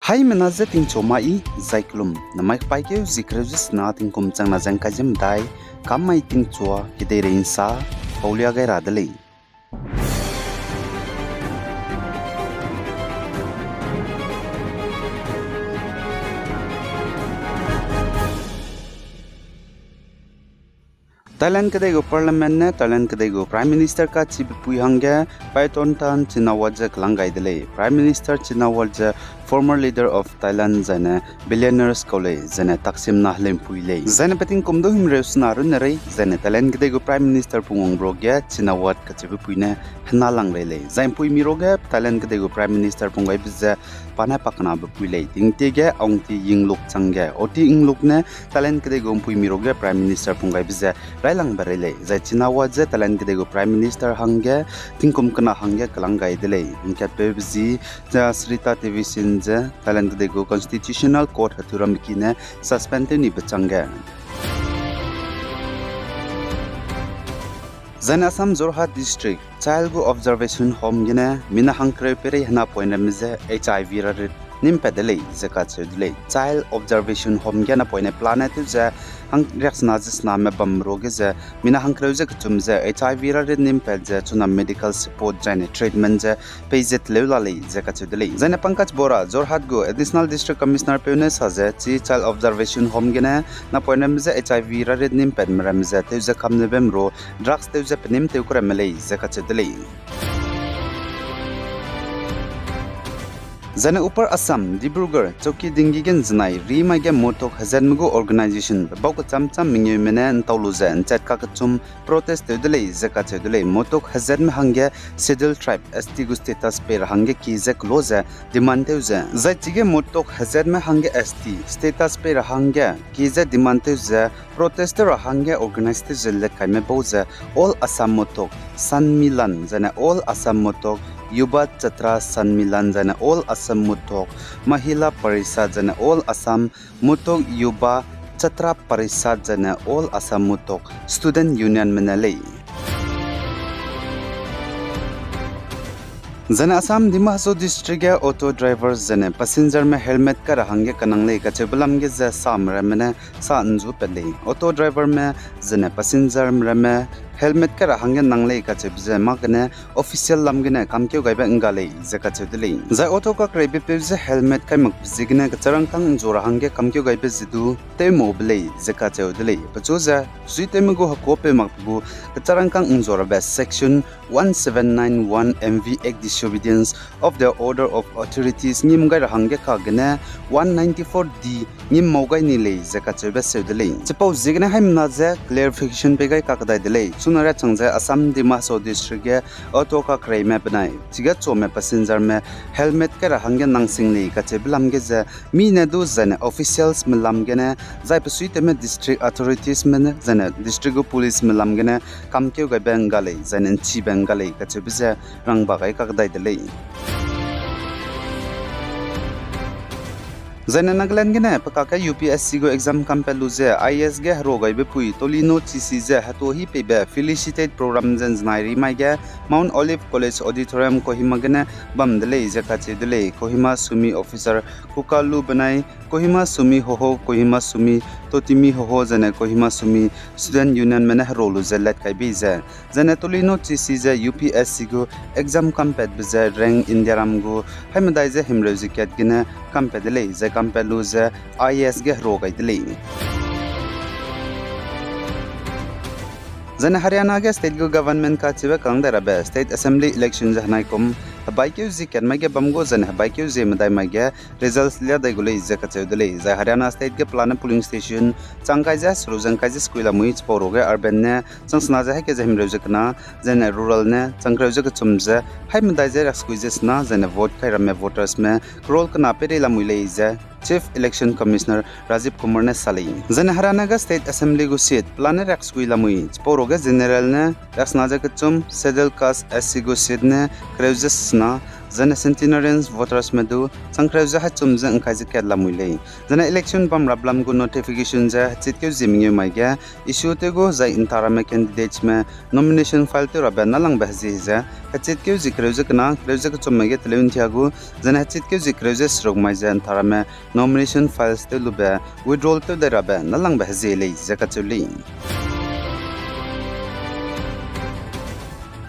Hai menaze ting chomai zaiklum namai paike zikrejis na ting kumchang na jangkajim dai kamai ting chua kidere insa paulia gai radale Thailand kadego parliament ne Thailand kadego prime minister ka chief puihangge paiton tan chinawaj klangai dele prime minister chinawaj former leader of Thailand jane billionaires kole jane taksim na hlem puile jane peting komdo himreus naru nare jane Thailand kadego prime minister pungong broge chinawaj ka chief puine hna langrele jane pui miroge Thailand kadego prime minister pungai bizza pana pakna puile tingtege ongti yingluk changge oti ingluk ne Thailand kadego pui miroge prime minister pungai bizza railang barele jai chinawaj Thailand kadego prime minister hangge tingkum kana hangge kalangai dele inka pebzi ja srita tv sin Thailand kadego constitutional court haturam kine suspended ni bachangge Zan Assam Jorhat district child observation home gine mina hangkre pere hna poina mize HIV rarit nim pedale zakat sedle child observation home gena poina planet je hang reaksna jisna me bamroge je mina hangkre je kchum je HIV rarit nim ped je chuna medical support jane treatment je payjet lewlale zakat sedle jane pankaj bora Jorhat go additional district commissioner peune saje chi child observation home gena na poina mize HIV rarit nim ped mram je te je kamne bemro drugs te je penim te ukra mele zakat sedle Zane upar Assam, Dibrugarh, Choki Dingigen Znai, Rima Ge Motok Hazanmugo organization, Bauka Cham Cham Mingyu Menen Tauluza, and Chatkakachum, protest Dudele, Zakatudele, Motok Hazan Hange, Sidil tribe, Estigu status per Hange Kizek Loza, Dimanteuza, Zaitige Motok Hazan Hange Esti, status per Hange, Kiza Dimanteuza, protester Hange organized Zelle Kaimeboza, all Assam Motok, San Milan, Zane all Assam Motok, Yuba Chatra San Milan jana all Assam Mutok Mahila Parishad jana all Assam Mutok Yuba Chatra Parishad jana all Assam Mutok Student Union Menalei Zana Assam Dimaso district auto drivers jane passenger me helmet ka rahange kanangle ka chebulam ge za sam ramene sa anju pele auto driver me jane passenger me helmet ka rahange nangle ka chebje makne official lamgene kamkeu gaiba ngale zaka chedele za auto ka krebe pebje helmet kai mak zigne ka charang kang jora hange kamkeu gaibe zidu te mobile zaka chedele pachoza suitemago hakope makbu ka charang kang jora best section 1791 MV Act disobedience of the order of authorities nim gai hange ka gene 194D nim mogai ni le zaka chebe sedele chepau zigne haimna je clarification pe gai ka kadai dele sunara changja Assam Dimaso district ge auto ka krai map nai chiga chome passenger me helmet ka hange nangsing le ka chebilam ge je mi na do zane officials melam gene jai pasuite me district authorities me zane district police melam gene kamkeu gai bengale zane chi bengale ka chebje rang ba gai ka kadai dele Zane Nagaland gene pakaka UPSC go exam kampeluze IS ge rogai be pui tolino chisi je hato hi pebe felicitate program jen znairi maige Mount Olive College auditorium Kohima gene bamdele je kache dele Kohima sumi officer kukalu banai Kohima sumi hoho Kohima sumi totimi hoho jane Kohima sumi student union mena rolu zelat kai bize jane tolino chisi je UPSC go exam kampet bize rank indiaram go haimdai je himroji ket gene kampedele je kampeluze IS ge rogai dele Zana Haryana ge state government ka chiba kangdara be state assembly election jahnai kom baikeu zikan mage bamgo zana baikeu je madai mage results lia dai gule je ka chedele za Haryana state ge plan polling station changkai ja surujang kai je skuila mui chporo ge urban ne changsna ja ke jahim rojekna zana rural ne changkrau je ka chumja hai madai je rakskuijes na zana vote kai rame voters me role kana pere la muile je Chief Election Commissioner Rajiv Kumar ne salai zana Haryana ga state assembly go seat plan rakskuila mui chporo ge general ne raksna ja ka chum schedule caste SC go seat ne kreujes na zana centenarians voters medu sangkhreu ja ha chum ja angkai je ket lamui lei zana election bam rablam gu notification ja chitkeu jimngi mai ga issue te go za intarame candidates me nomination file te rabe nalang bahji ja chitkeu jikreu ja kana kreu ja chum mai ge teleun thiagu zana chitkeu jikreu ja srok mai ja antarame nomination files te lube withdrawal te de rabe nalang bahji lei ja ka chuli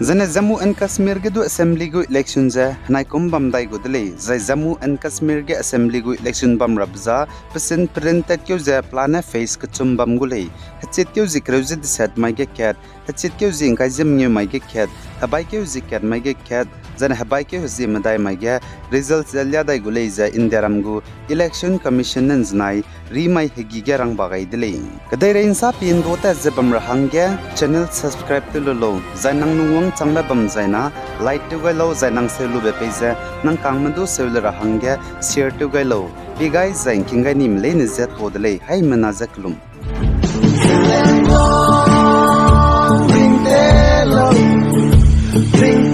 zane Jammu and Kashmir ge do assembly gu election ja hanai kum bam dai gu dele zai Jammu and Kashmir ge assembly gu election bam rabza pesin printed kyu ja plana face ka chum bam gu lei hachit kyu zikreu ji set mai ge cat hachit kyu jing kai jim nyu mai ge cat habai kyu zikat mai ge cat zane habai kyu ji madai mai ge results jalya dai gu lei ja indiaram gu election commission nan znai ri mai hegi ge rang bagai dele kadai rein sa pin do ta jabam rahang ge channel subscribe to lo zainang nuwang changla bam zaina like to gai lo zainang selu be page nang kangmandu selu rahang ge share to gai lo bi guys zain kingai nim le ne zat hodle hai mana zaklum Ring